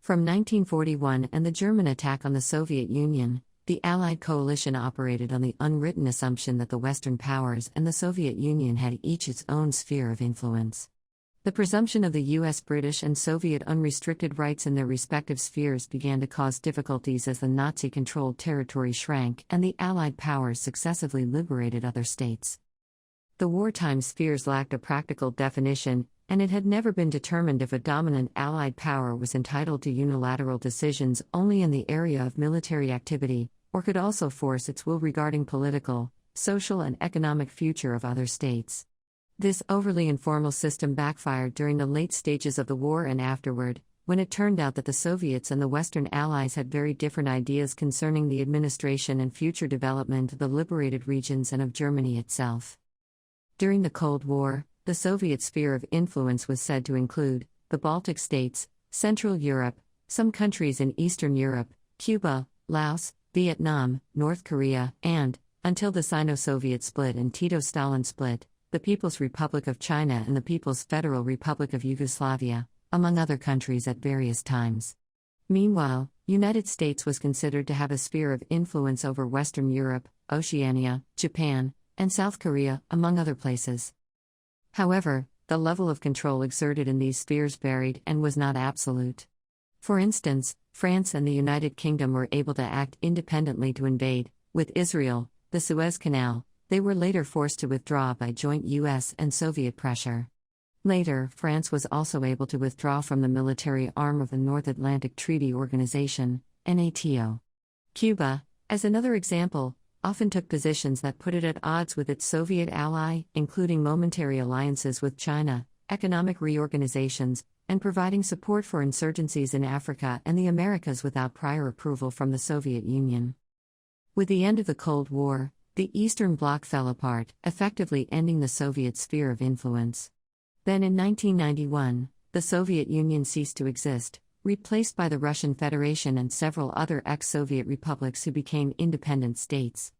From 1941 and the German attack on the Soviet Union, the Allied coalition operated on the unwritten assumption that the Western powers and the Soviet Union had each its own sphere of influence. The presumption of the US, British, and Soviet unrestricted rights in their respective spheres began to cause difficulties as the Nazi-controlled territory shrank and the Allied powers successively liberated other states. The wartime spheres lacked a practical definition, and it had never been determined if a dominant Allied power was entitled to unilateral decisions only in the area of military activity, or could also force its will regarding political, social, and economic future of other states. This overly informal system backfired during the late stages of the war and afterward, when it turned out that the Soviets and the Western Allies had very different ideas concerning the administration and future development of the liberated regions and of Germany itself. During the Cold War, the Soviet sphere of influence was said to include the Baltic states, Central Europe, some countries in Eastern Europe, Cuba, Laos, Vietnam, North Korea, and, until the Sino-Soviet split and Tito-Stalin split, the People's Republic of China and the People's Federal Republic of Yugoslavia, among other countries at various times. Meanwhile, United States was considered to have a sphere of influence over Western Europe, Oceania, Japan, and South Korea, among other places. However, the level of control exerted in these spheres varied and was not absolute. For instance, France and the United Kingdom were able to act independently to invade, with Israel, the Suez Canal. They were later forced to withdraw by joint US and Soviet pressure. Later, France was also able to withdraw from the military arm of the North Atlantic Treaty Organization, NATO. Cuba, as another example, often took positions that put it at odds with its Soviet ally, including momentary alliances with China, economic reorganizations, and providing support for insurgencies in Africa and the Americas without prior approval from the Soviet Union. With the end of the Cold War, the Eastern Bloc fell apart, effectively ending the Soviet sphere of influence. Then in 1991, the Soviet Union ceased to exist, replaced by the Russian Federation and several other ex-Soviet republics who became independent states.